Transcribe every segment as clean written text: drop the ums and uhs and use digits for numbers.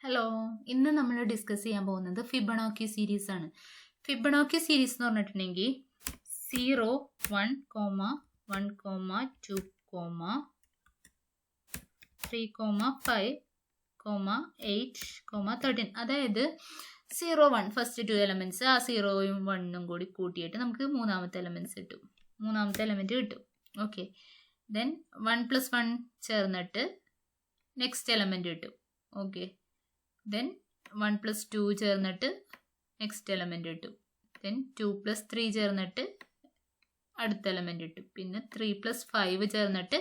Hello, ഇന്ന് നമ്മൾ discuss ചെയ്യാൻ പോകുന്നത് ഫിബൊനാച്ചി സീരീസ് ആണ്. ഫിബൊനാച്ചി സീരീസ് എന്ന് പറഞ്ഞിട്ടുണ്ടെങ്കിൽ 0, 1, 1, 2, 3, 5, 8, 13. അതായത് 0, 1 ഫസ്റ്റ് 2 എലമെൻറ്റ്സ്, ആ 0യും 1ഉം കൂടി കൂട്ടിയിട്ട് നമുക്ക് മൂന്നാമത്തെ എലമെൻറ്റ് കിട്ടും. ഓക്കെ, ദെൻ 1+1 ചേർന്നിട്ട് നെക്സ്റ്റ് എലമെൻറ്റ് കിട്ടും. ഓക്കെ, then 1+2 ചേർന്നിട്ട് നെക്സ്റ്റ് എലമെൻറ്റ് കിട്ടും. then 2+3 ചേർന്നിട്ട് അടുത്ത എലമെൻറ്റ് കിട്ടും. പിന്നെ 3+5 ചേർന്നിട്ട്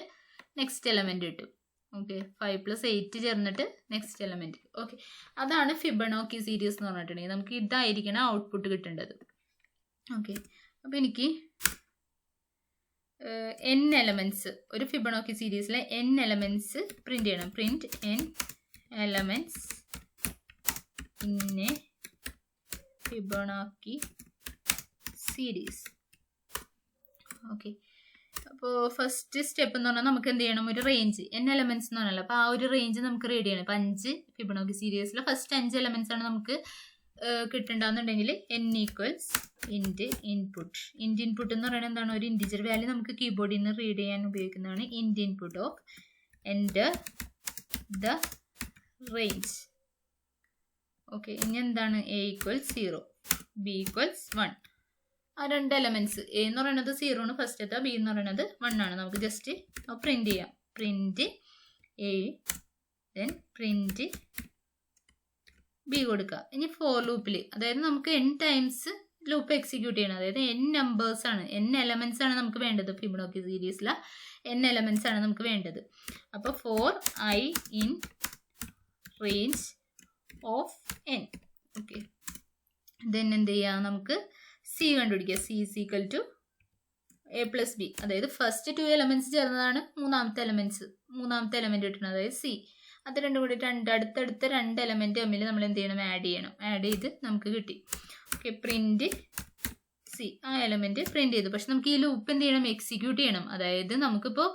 നെക്സ്റ്റ് എലമെൻറ്റ് കിട്ടും. ഓക്കെ, 5+8 ചേർന്നിട്ട് നെക്സ്റ്റ് എലമെൻറ്റ്. ഓക്കെ, അതാണ് ഫിബൊനാച്ചി സീരീസ് എന്ന് പറഞ്ഞിട്ടുണ്ടെങ്കിൽ നമുക്ക് ഇതായിരിക്കണം ഔട്ട്പുട്ട് കിട്ടേണ്ടത്. ഓക്കെ, അപ്പോൾ എനിക്ക് n എലമെൻറ്റ്സ്, ഒരു ഫിബൊനാച്ചി സീരീസിലെ n എലമെൻറ്റ്സ് പ്രിന്റ് ചെയ്യണം. Print n elements in a Fibonacci series. Okay, അപ്പോൾ ഫസ്റ്റ് സ്റ്റെപ്പ് എന്ന് പറഞ്ഞാൽ നമുക്ക് എന്ത് ചെയ്യണം, ഒരു റേഞ്ച് n എലമെൻറ്റ്സ് എന്ന് പറഞ്ഞാൽ അപ്പോൾ ആ ഒരു റേഞ്ച് നമുക്ക് റീഡ് ചെയ്യണം. ഇപ്പോൾ 5 ഫിബൊനാച്ചി സീരീസിലെ ഫസ്റ്റ് 5 എലമെൻറ്റ്സ് ആണ് നമുക്ക് കിട്ടണ്ടെന്നുണ്ടെങ്കിൽ n ഈക്വൽസ് ഇൻറ്റ് ഇൻപുട്ട്. ഇൻപുട്ട് എന്ന് പറയുന്നത് എന്താണ്, ഒരു ഇൻറ്റിജർ വാല്യൂ നമുക്ക് കീബോർഡിൽ നിന്ന് റീഡ് ചെയ്യാൻ ഉപയോഗിക്കുന്നതാണ്. Input of enter the range. Okay, ഇനി എന്താണ്, a ഈക്വൽസ് 0, b ഈക്വൽസ് 1. ആ രണ്ട് എലമെൻറ്റ്സ്, a എന്ന് പറയുന്നത് 0 ആണ് ഫസ്റ്റത്തെ, b എന്ന് പറയുന്നത് 1 ആണ്. നമുക്ക് ജസ്റ്റ് പ്രിന്റ് ചെയ്യാം. Print a, then print b കൊടുക്കുക. ഇനി ഫോർ ലൂപ്പിൽ, അതായത് നമുക്ക് n ടൈംസ് ലൂപ്പ് എക്സിക്യൂട്ട് ചെയ്യണം. അതായത് n നമ്പേഴ്സ് ആണ്, n എലമെൻറ്റ്സ് ആണ് നമുക്ക് വേണ്ടത്. ഫിബൊനാച്ചി സീരീസിലെ n എലമെൻറ്റ്സ് ആണ് നമുക്ക് വേണ്ടത്. അപ്പോൾ for i in range of n. Okay, then എന്ത് ചെയ്യാം, നമുക്ക് c കണ്ടുപിടിക്കുക. c is equal to a plus b. അതായത് ഫസ്റ്റ് 2 എലമെൻറ്റ്സ് ചേർന്നതാണ് മൂന്നാമത്തെ എലമെൻറ്റ് കിട്ടുന്നത്, അതായത് c. അത് രണ്ടും കൂടി അടുത്തടുത്ത 2 എലമെൻറ്റ് തമ്മിൽ നമ്മൾ എന്ത് ചെയ്യണം, ആഡ് ചെയ്ത് നമുക്ക് കിട്ടി. ഓക്കെ, പ്രിന്റ് c, ആ എലമെൻറ്റ് പ്രിന്റ് ചെയ്തു. പക്ഷെ നമുക്ക് ഈ ലൂപ്പ് എന്ത് ചെയ്യണം, എക്സിക്യൂട്ട് ചെയ്യണം. അതായത് നമുക്കിപ്പോൾ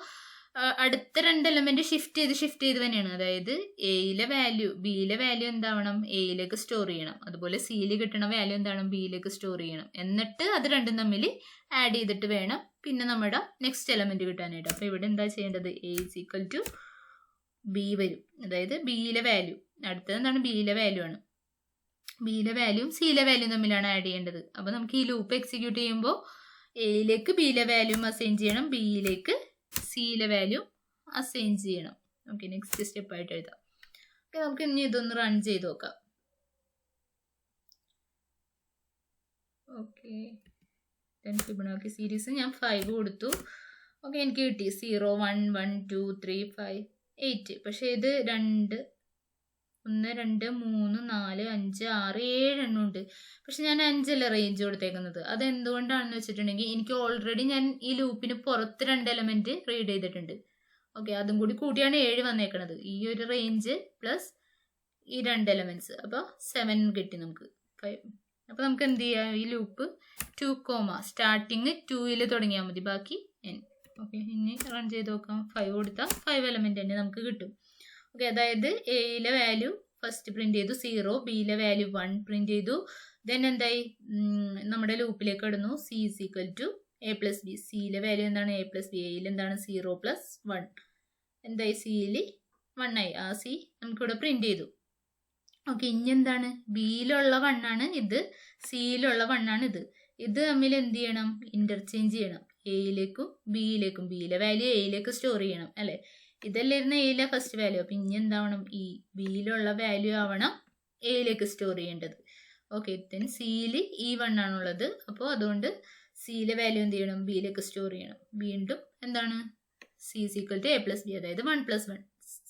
അടുത്ത 2 എലമെൻറ്റ് ഷിഫ്റ്റ് ചെയ്ത് തന്നെയാണ്. അതായത് എയിലെ വാല്യൂ ബിയിലെ വാല്യൂ എന്താവണം, എയിലേക്ക് സ്റ്റോർ ചെയ്യണം. അതുപോലെ സിയിൽ കിട്ടുന്ന വാല്യൂ എന്താണ്, ബിയിലേക്ക് സ്റ്റോർ ചെയ്യണം. എന്നിട്ട് അത് രണ്ടും തമ്മിൽ ആഡ് ചെയ്തിട്ട് വേണം പിന്നെ നമ്മുടെ നെക്സ്റ്റ് എലമെൻറ്റ് കിട്ടാനായിട്ട്. അപ്പോൾ ഇവിടെ എന്താ ചെയ്യേണ്ടത്, A is equal to B വരും. അതായത് ബിയിലെ വാല്യൂ, അടുത്തത് എന്താണ്, ബിയിലെ വാല്യൂ ആണ്. ബിയിലെ വാല്യൂവും സിയിലെ വാല്യൂവും തമ്മിലാണ് ആഡ് ചെയ്യേണ്ടത്. അപ്പോൾ നമുക്ക് ഈ ലൂപ്പ് എക്സിക്യൂട്ട് ചെയ്യുമ്പോൾ എയിലേക്ക് ബിയിലെ വാല്യൂം അസൈൻ ചെയ്യണം, ബിയിലേക്ക് സിയിലെ വാല്യൂ അസൈൻ ചെയ്യണം. ഓക്കെ, നെക്സ്റ്റ് സ്റ്റെപ്പ് ആയിട്ട് എഴുതാം. ഓക്കെ, നമുക്ക് ഇനി ഇതൊന്ന് റൺ ചെയ്ത് നോക്കാം. ഓക്കെ, ഫിബൊനാച്ചി സീരീസ് ഞാൻ 5 കൊടുത്തു. ഓക്കെ, എനിക്ക് കിട്ടി 0, 1, 1, 2, 3, 5, 8. പക്ഷേ ഇത് 1, 2, 3, 4, 5, 6, 7 എണ്ണം ഉണ്ട്. പക്ഷെ ഞാൻ 5 അല്ല റേഞ്ച് കൊടുത്തേക്കുന്നത്. അതെന്തുകൊണ്ടാണെന്ന് വെച്ചിട്ടുണ്ടെങ്കിൽ എനിക്ക് ഓൾറെഡി ഞാൻ ഈ ലൂപ്പിന് പുറത്ത് 2 എലമെൻറ്റ് റീഡ് ചെയ്തിട്ടുണ്ട്. ഓക്കെ, അതും കൂടി കൂട്ടിയാണ് 7 വന്നേക്കണത്. ഈ ഒരു റേഞ്ച് പ്ലസ് ഈ 2 എലമെൻറ്റ്സ്, അപ്പോൾ 7 കിട്ടി നമുക്ക് 5. അപ്പോൾ നമുക്ക് എന്ത് ചെയ്യാം, ഈ ലൂപ്പ് 2, സ്റ്റാർട്ടിങ് 2ൽ തുടങ്ങിയാൽ മതി, ബാക്കി n. ഓക്കെ, ഇനി റൺ ചെയ്ത് നോക്കാം. 5 കൊടുത്താൽ 5 എലമെൻറ്റ് തന്നെ നമുക്ക് കിട്ടും. ഓക്കെ, അതായത് എയിലെ വാല്യൂ ഫസ്റ്റ് പ്രിന്റ് ചെയ്തു 0, ബിയിലെ വാല്യൂ 1 പ്രിന്റ് ചെയ്തു. ദെൻ എന്തായി, നമ്മുടെ ലൂപ്പിലേക്ക് ഇടുന്നു. c is equal to a plus B. സിയിലെ വാല്യൂ എന്താണ്, a പ്ലസ് ബി. എയിൽ എന്താണ് 0 + 1 എന്തായി, സിയിൽ 1 ആയി. ആ സി നമുക്കിവിടെ പ്രിന്റ് ചെയ്തു. ഓക്കെ, ഇനി എന്താണ്, ബിയിലുള്ള 1 ആണ് ഇത്, സിയിലുള്ള 1 ആണ് ഇത്. ഇത് തമ്മിൽ എന്ത് ചെയ്യണം, ഇന്റർചേഞ്ച് ചെയ്യണം. എയിലേക്കും ബിയിലേക്കും, ബിയിലെ വാല്യൂ എയിലേക്ക് സ്റ്റോർ ചെയ്യണം അല്ലേ. ഇതല്ലായിരുന്നു എയിലെ ഫസ്റ്റ് വാല്യൂ. അപ്പം ഇനി എന്താവണം, ഈ ബിയിലുള്ള വാല്യൂ ആവണം എയിലേക്ക് സ്റ്റോർ ചെയ്യേണ്ടത്. ഓക്കെ, ദെൻ സിയിൽ ഈ 1 ആണുള്ളത്. അപ്പോൾ അതുകൊണ്ട് സിയിലെ വാല്യൂ എന്ത് ചെയ്യണം, ബിയിലേക്ക് സ്റ്റോർ ചെയ്യണം. വീണ്ടും എന്താണ്, c is equal to a plus B. അതായത് 1+1.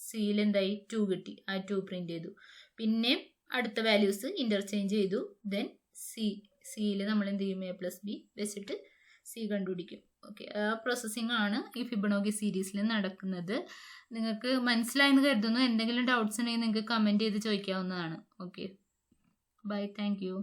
സിയിൽ എന്തായി, 2 കിട്ടി. ആ 2 പ്രിന്റ് ചെയ്തു. പിന്നെ അടുത്ത വാല്യൂസ് ഇന്റർചേഞ്ച് ചെയ്തു. ദെൻ സിയിൽ നമ്മൾ എന്ത് ചെയ്യും, a പ്ലസ് ബി വെച്ചിട്ട് സി കണ്ടുപിടിക്കും. ഓക്കെ, ആ പ്രോസസ്സിംഗ് ആണ് ഈ ഫിബൊനാച്ചി സീരീസിൽ നടക്കുന്നത്. നിങ്ങൾക്ക് മനസ്സിലായെന്ന് കരുതുന്നു. എന്തെങ്കിലും ഡൗട്ട്സ് ഉണ്ടെങ്കിൽ നിങ്ങൾക്ക് കമൻറ്റ് ചെയ്ത് ചോദിക്കാവുന്നതാണ്. Okay, bye, thank U.